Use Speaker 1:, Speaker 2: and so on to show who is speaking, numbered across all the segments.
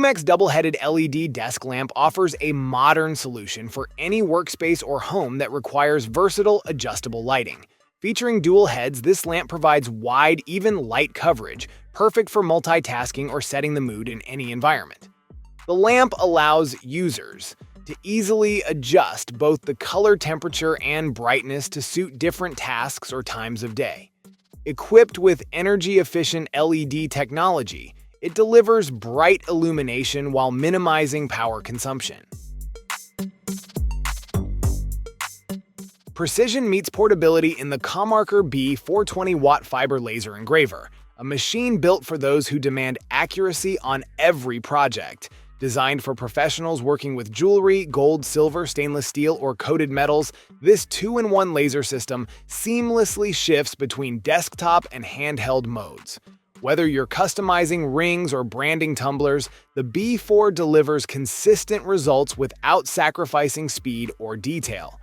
Speaker 1: Lumec's double-headed LED desk lamp offers a modern solution for any workspace or home that requires versatile, adjustable lighting. Featuring dual heads, this lamp provides wide, even light coverage, perfect for multitasking or setting the mood in any environment. The lamp allows users to easily adjust both the color temperature and brightness to suit different tasks or times of day. Equipped with energy-efficient LED technology, it delivers bright illumination while minimizing power consumption. Precision meets portability in the Comarker B 420-watt fiber laser engraver, a machine built for those who demand accuracy on every project. Designed for professionals working with jewelry, gold, silver, stainless steel, or coated metals, this 2-in-1 laser system seamlessly shifts between desktop and handheld modes. Whether you're customizing rings or branding tumblers, the B4 delivers consistent results without sacrificing speed or detail.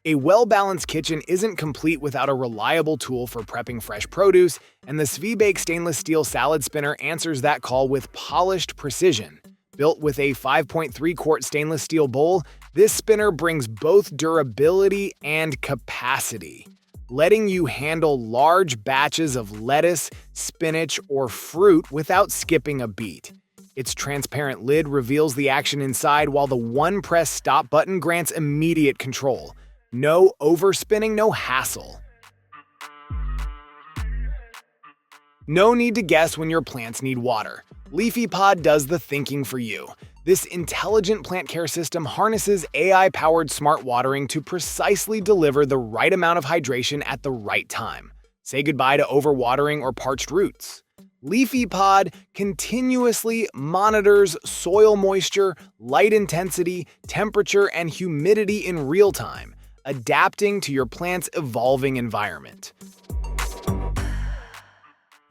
Speaker 1: A well-balanced kitchen isn't complete without a reliable tool for prepping fresh produce, and the Svebake stainless steel salad spinner answers that call with polished precision. Built with a 5.3-quart stainless steel bowl, this spinner brings both durability and capacity, letting you handle large batches of lettuce, spinach, or fruit without skipping a beat. Its transparent lid reveals the action inside, while the one-press stop button grants immediate control. No overspinning, no hassle. No need to guess when your plants need water. LeafyPod does the thinking for you. This intelligent plant care system harnesses AI-powered smart watering to precisely deliver the right amount of hydration at the right time. Say goodbye to overwatering or parched roots. LeafyPod continuously monitors soil moisture, light intensity, temperature, and humidity in real time, adapting to your plant's evolving environment.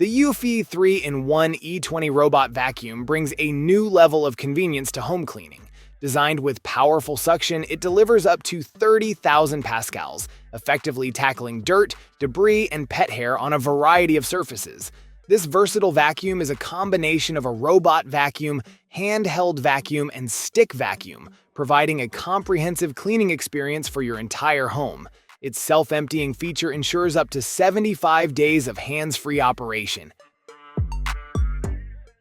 Speaker 1: The Eufy 3-in-1 E20 robot vacuum brings a new level of convenience to home cleaning. Designed with powerful suction, it delivers up to 30,000 pascals, effectively tackling dirt, debris, and pet hair on a variety of surfaces. This versatile vacuum is a combination of a robot vacuum, handheld vacuum, and stick vacuum, providing a comprehensive cleaning experience for your entire home. Its self-emptying feature ensures up to 75 days of hands-free operation.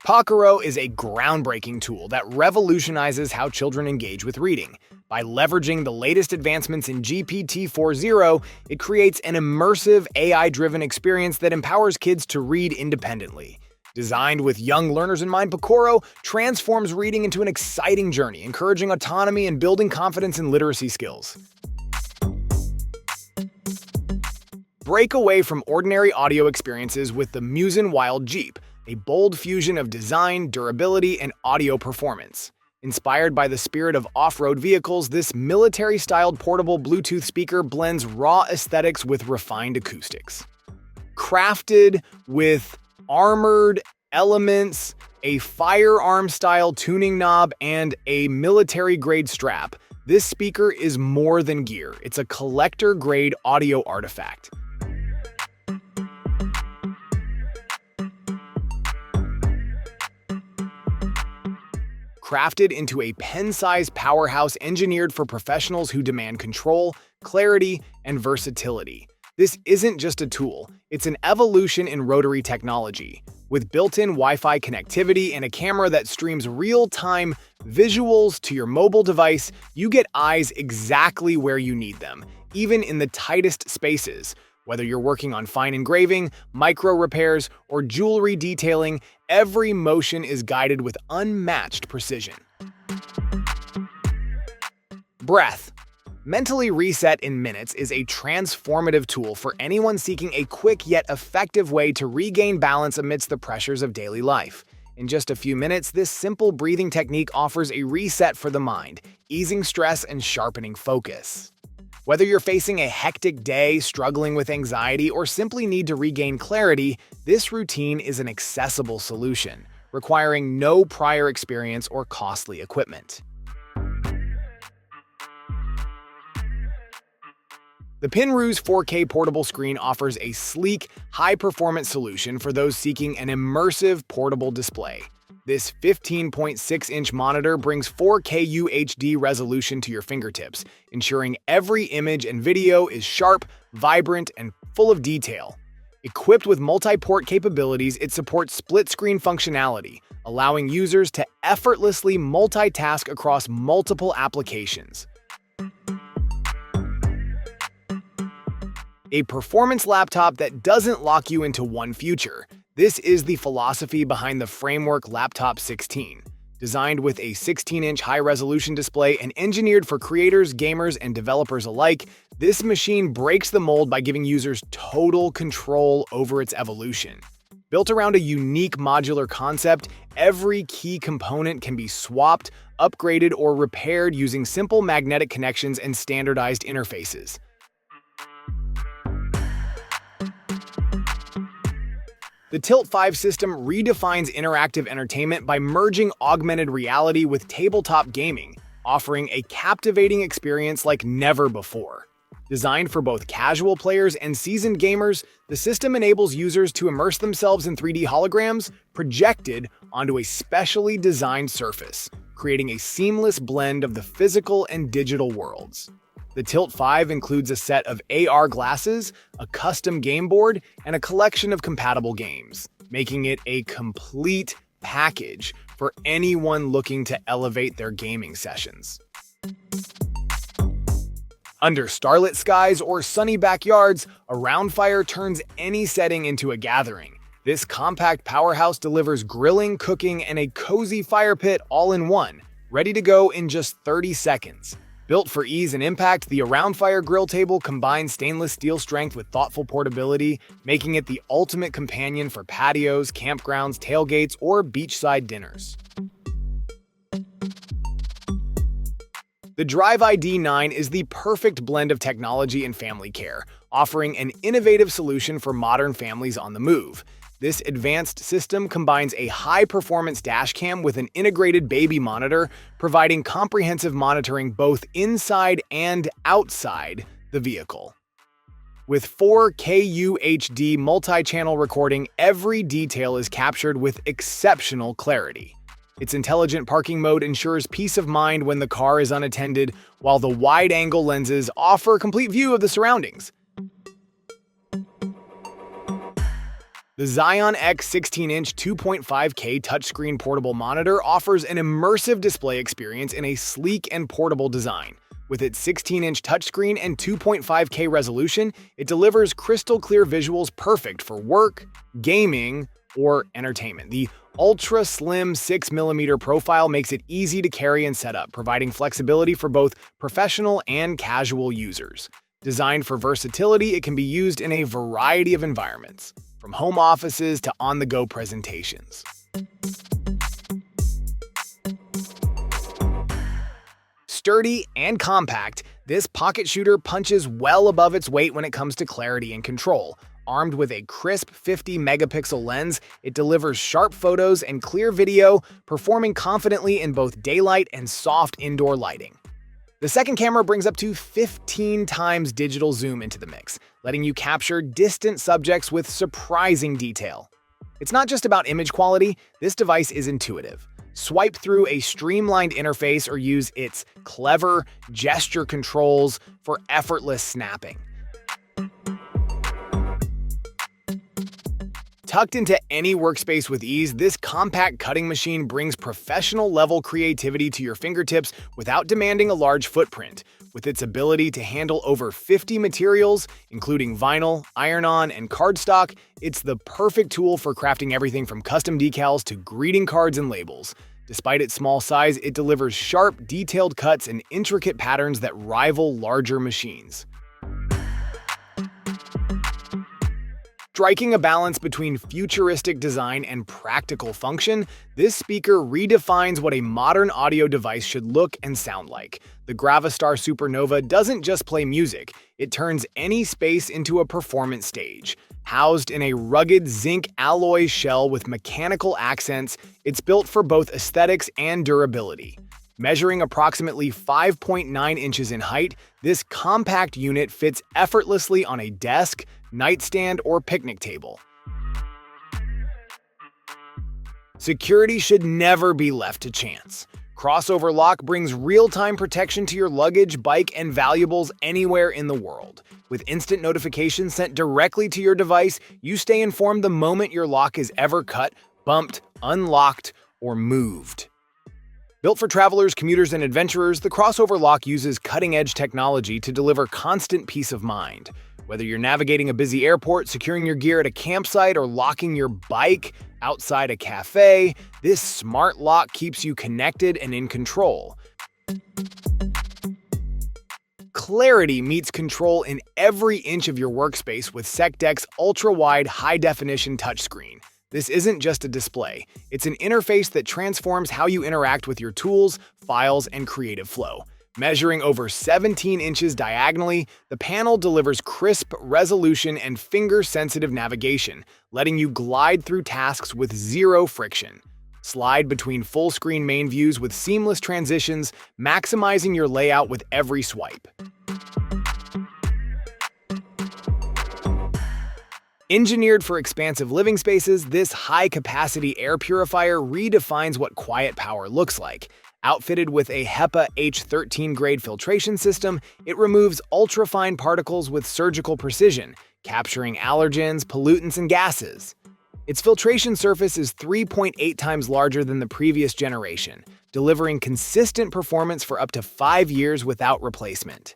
Speaker 1: Pokero is a groundbreaking tool that revolutionizes how children engage with reading. By leveraging the latest advancements in GPT-4.0, it creates an immersive, AI-driven experience that empowers kids to read independently. Designed with young learners in mind, Pokero transforms reading into an exciting journey, encouraging autonomy and building confidence in literacy skills. Break away from ordinary audio experiences with the amzn Wild Jeep, a bold fusion of design, durability, and audio performance. Inspired by the spirit of off-road vehicles, this military-styled portable Bluetooth speaker blends raw aesthetics with refined acoustics. Crafted with armored elements, a firearm-style tuning knob, and a military-grade strap, this speaker is more than gear. It's a collector-grade audio artifact. Crafted into a pen-sized powerhouse engineered for professionals who demand control, clarity, and versatility. This isn't just a tool, it's an evolution in rotary technology. With built-in Wi-Fi connectivity and a camera that streams real-time visuals to your mobile device, you get eyes exactly where you need them, even in the tightest spaces. Whether you're working on fine engraving, micro repairs, or jewelry detailing, every motion is guided with unmatched precision. Breath. Mentally Reset in Minutes is a transformative tool for anyone seeking a quick yet effective way to regain balance amidst the pressures of daily life. In just a few minutes, this simple breathing technique offers a reset for the mind, easing stress and sharpening focus. Whether you're facing a hectic day, struggling with anxiety, or simply need to regain clarity, this routine is an accessible solution, requiring no prior experience or costly equipment. The Pinroo's 4K portable screen offers a sleek, high-performance solution for those seeking an immersive portable display. This 15.6-inch monitor brings 4K UHD resolution to your fingertips, ensuring every image and video is sharp, vibrant, and full of detail. Equipped with multi-port capabilities, it supports split-screen functionality, allowing users to effortlessly multitask across multiple applications. A performance laptop that doesn't lock you into one future. This is the philosophy behind the Framework Laptop 16. Designed with a 16-inch high-resolution display and engineered for creators, gamers, and developers alike, this machine breaks the mold by giving users total control over its evolution. Built around a unique modular concept, every key component can be swapped, upgraded, or repaired using simple magnetic connections and standardized interfaces. The Tilt 5 system redefines interactive entertainment by merging augmented reality with tabletop gaming, offering a captivating experience like never before. Designed for both casual players and seasoned gamers, the system enables users to immerse themselves in 3D holograms projected onto a specially designed surface, creating a seamless blend of the physical and digital worlds. The Tilt 5 includes a set of AR glasses, a custom game board, and a collection of compatible games, making it a complete package for anyone looking to elevate their gaming sessions. Under starlit skies or sunny backyards, a Roundfire turns any setting into a gathering. This compact powerhouse delivers grilling, cooking, and a cozy fire pit all in one, ready to go in just 30 seconds. Built for ease and impact, the Roundfire grill table combines stainless steel strength with thoughtful portability, making it the ultimate companion for patios, campgrounds, tailgates, or beachside dinners. The Drive ID 9 is the perfect blend of technology and family care, offering an innovative solution for modern families on the move. This advanced system combines a high-performance dashcam with an integrated baby monitor, providing comprehensive monitoring both inside and outside the vehicle. With 4K UHD multi-channel recording, every detail is captured with exceptional clarity. Its intelligent parking mode ensures peace of mind when the car is unattended, while the wide-angle lenses offer a complete view of the surroundings. The Xeon X 16-inch 2.5K touchscreen portable monitor offers an immersive display experience in a sleek and portable design. With its 16-inch touchscreen and 2.5K resolution, it delivers crystal-clear visuals perfect for work, gaming, or entertainment. The ultra-slim 6mm profile makes it easy to carry and set up, providing flexibility for both professional and casual users. Designed for versatility, it can be used in a variety of environments, from home offices to on-the-go presentations. Sturdy and compact, this pocket shooter punches well above its weight when it comes to clarity and control. Armed with a crisp 50-megapixel lens, it delivers sharp photos and clear video, performing confidently in both daylight and soft indoor lighting. The second camera brings up to 15 times digital zoom into the mix, letting you capture distant subjects with surprising detail. It's not just about image quality, this device is intuitive. Swipe through a streamlined interface or use its clever gesture controls for effortless snapping. Tucked into any workspace with ease, this compact cutting machine brings professional-level creativity to your fingertips without demanding a large footprint. With its ability to handle over 50 materials, including vinyl, iron-on, and cardstock, it's the perfect tool for crafting everything from custom decals to greeting cards and labels. Despite its small size, it delivers sharp, detailed cuts and intricate patterns that rival larger machines. Striking a balance between futuristic design and practical function, this speaker redefines what a modern audio device should look and sound like. The Gravistar Supernova doesn't just play music, it turns any space into a performance stage. Housed in a rugged zinc alloy shell with mechanical accents, it's built for both aesthetics and durability. Measuring approximately 5.9 inches in height, this compact unit fits effortlessly on a desk, nightstand, or picnic table. Security should never be left to chance. Crossover Lock brings real-time protection to your luggage, bike, and valuables anywhere in the world. With instant notifications sent directly to your device, you stay informed the moment your lock is ever cut, bumped, unlocked, or moved. Built for travelers, commuters, and adventurers, the Crossover Lock uses cutting-edge technology to deliver constant peace of mind. Whether you're navigating a busy airport, securing your gear at a campsite, or locking your bike outside a cafe, this smart lock keeps you connected and in control. Clarity meets control in every inch of your workspace with SecDeck's ultra-wide, high-definition touchscreen. This isn't just a display, it's an interface that transforms how you interact with your tools, files, and creative flow. Measuring over 17 inches diagonally, the panel delivers crisp resolution and finger-sensitive navigation, letting you glide through tasks with zero friction. Slide between full-screen main views with seamless transitions, maximizing your layout with every swipe. Engineered for expansive living spaces, this high-capacity air purifier redefines what quiet power looks like. Outfitted with a HEPA H13 grade filtration system, it removes ultrafine particles with surgical precision, capturing allergens, pollutants, and gases. Its filtration surface is 3.8 times larger than the previous generation, delivering consistent performance for up to 5 years without replacement.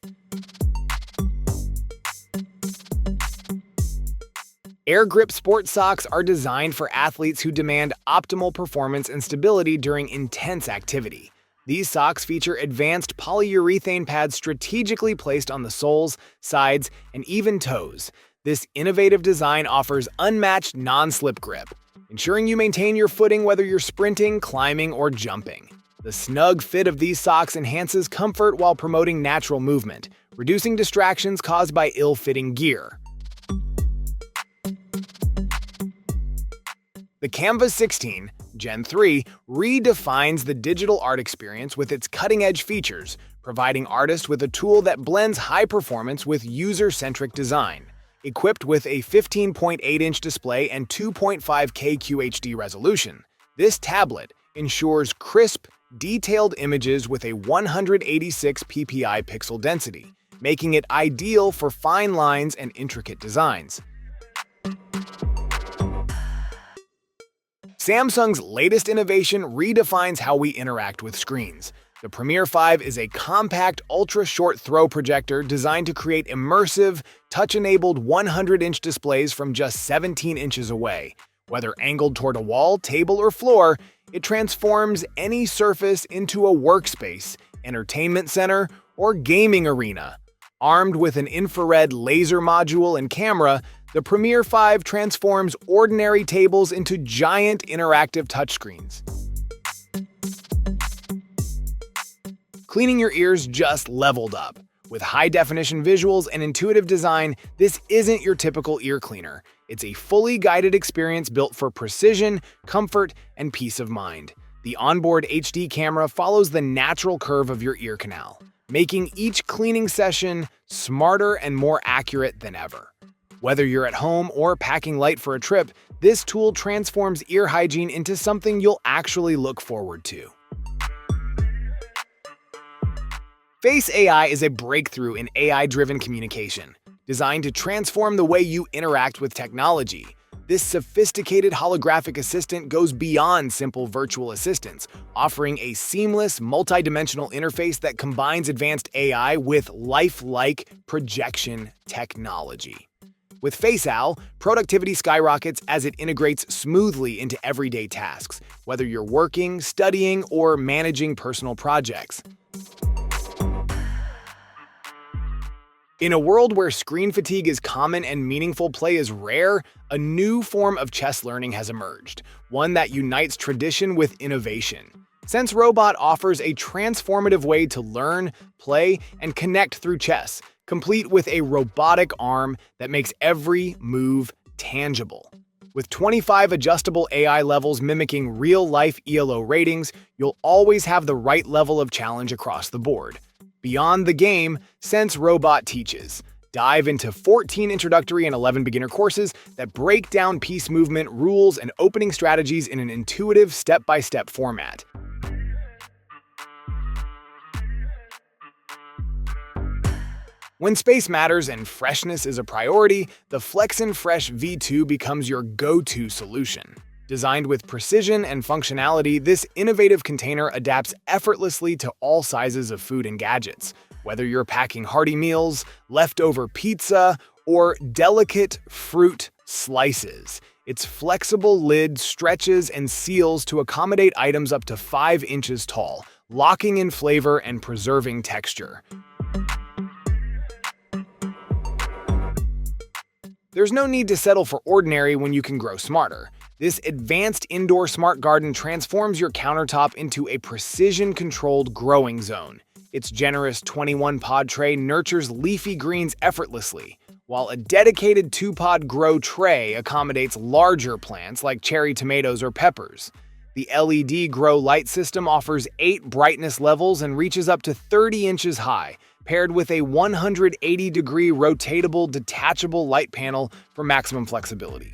Speaker 1: Air Grip sports socks are designed for athletes who demand optimal performance and stability during intense activity. These socks feature advanced polyurethane pads strategically placed on the soles, sides, and even toes. This innovative design offers unmatched non-slip grip, ensuring you maintain your footing whether you're sprinting, climbing, or jumping. The snug fit of these socks enhances comfort while promoting natural movement, reducing distractions caused by ill-fitting gear. The Canvas 16 Gen 3 redefines the digital art experience with its cutting-edge features, providing artists with a tool that blends high performance with user-centric design. Equipped with a 15.8-inch display and 2.5K QHD resolution, this tablet ensures crisp, detailed images with a 186 ppi pixel density, making it ideal for fine lines and intricate designs. Samsung's latest innovation redefines how we interact with screens. The Premiere 5 is a compact, ultra-short throw projector designed to create immersive, touch-enabled 100-inch displays from just 17 inches away. Whether angled toward a wall, table, or floor, it transforms any surface into a workspace, entertainment center, or gaming arena. Armed with an infrared laser module and camera, the Premiere 5 transforms ordinary tables into giant interactive touchscreens. Cleaning your ears just leveled up. With high-definition visuals and intuitive design, this isn't your typical ear cleaner. It's a fully guided experience built for precision, comfort, and peace of mind. The onboard HD camera follows the natural curve of your ear canal, making each cleaning session smarter and more accurate than ever. Whether you're at home or packing light for a trip, this tool transforms ear hygiene into something you'll actually look forward to. Face AI is a breakthrough in AI-driven communication, designed to transform the way you interact with technology. This sophisticated holographic assistant goes beyond simple virtual assistants, offering a seamless, multidimensional interface that combines advanced AI with lifelike projection technology. With FaceAL, productivity skyrockets as it integrates smoothly into everyday tasks, whether you're working, studying, or managing personal projects. In a world where screen fatigue is common and meaningful play is rare, a new form of chess learning has emerged, one that unites tradition with innovation. Sense Robot offers a transformative way to learn, play, and connect through chess, complete with a robotic arm that makes every move tangible. With 25 adjustable AI levels mimicking real-life ELO ratings, you'll always have the right level of challenge across the board. Beyond the game, Sense Robot teaches. Dive into 14 introductory and 11 beginner courses that break down piece movement, rules, and opening strategies in an intuitive step-by-step format. When space matters and freshness is a priority, the Flexin Fresh V2 becomes your go-to solution. Designed with precision and functionality, this innovative container adapts effortlessly to all sizes of food and gadgets. Whether you're packing hearty meals, leftover pizza, or delicate fruit slices, its flexible lid stretches and seals to accommodate items up to 5 inches tall, locking in flavor and preserving texture. There's no need to settle for ordinary when you can grow smarter. This advanced indoor smart garden transforms your countertop into a precision-controlled growing zone. Its generous 21-pod tray nurtures leafy greens effortlessly, while a dedicated 2-pod grow tray accommodates larger plants like cherry tomatoes or peppers. The LED grow light system offers 8 brightness levels and reaches up to 30 inches high, paired with a 180-degree rotatable detachable light panel for maximum flexibility.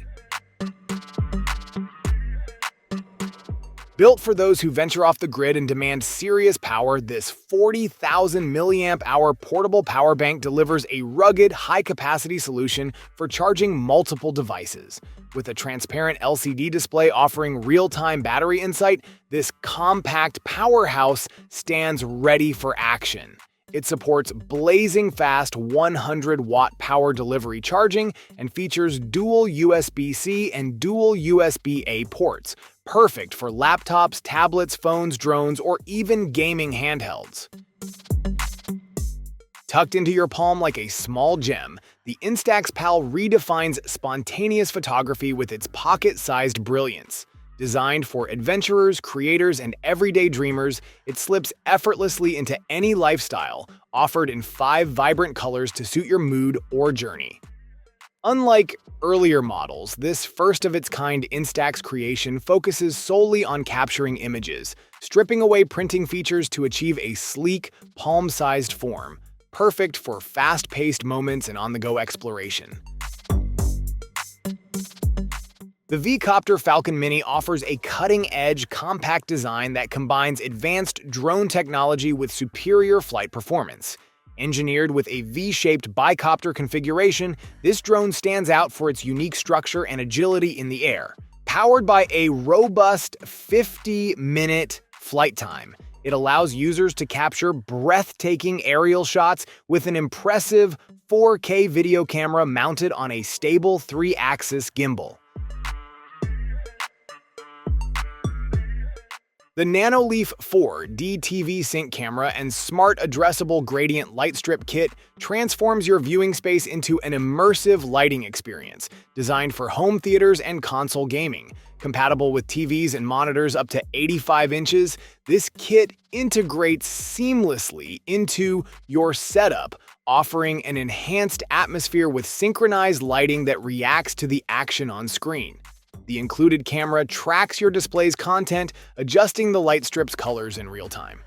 Speaker 1: Built for those who venture off the grid and demand serious power, this 40,000 mAh portable power bank delivers a rugged, high-capacity solution for charging multiple devices. With a transparent LCD display offering real-time battery insight, this compact powerhouse stands ready for action. It supports blazing fast 100-watt power delivery charging and features dual USB-C and dual USB-A ports, perfect for laptops, tablets, phones, drones, or even gaming handhelds. Tucked into your palm like a small gem, the Instax Pal redefines spontaneous photography with its pocket-sized brilliance. Designed for adventurers, creators, and everyday dreamers, it slips effortlessly into any lifestyle, offered in 5 vibrant colors to suit your mood or journey. Unlike earlier models, this first-of-its-kind Instax creation focuses solely on capturing images, stripping away printing features to achieve a sleek, palm-sized form, perfect for fast-paced moments and on-the-go exploration. The V-Copter Falcon Mini offers a cutting-edge, compact design that combines advanced drone technology with superior flight performance. Engineered with a V-shaped bicopter configuration, this drone stands out for its unique structure and agility in the air. Powered by a robust 50-minute flight time, it allows users to capture breathtaking aerial shots with an impressive 4K video camera mounted on a stable 3-axis gimbal. The NanoLeaf 4 DTV Sync camera and smart addressable gradient light strip kit transforms your viewing space into an immersive lighting experience, designed for home theaters and console gaming. Compatible with TVs and monitors up to 85 inches, this kit integrates seamlessly into your setup, offering an enhanced atmosphere with synchronized lighting that reacts to the action on screen. The included camera tracks your display's content, adjusting the light strip's colors in real time.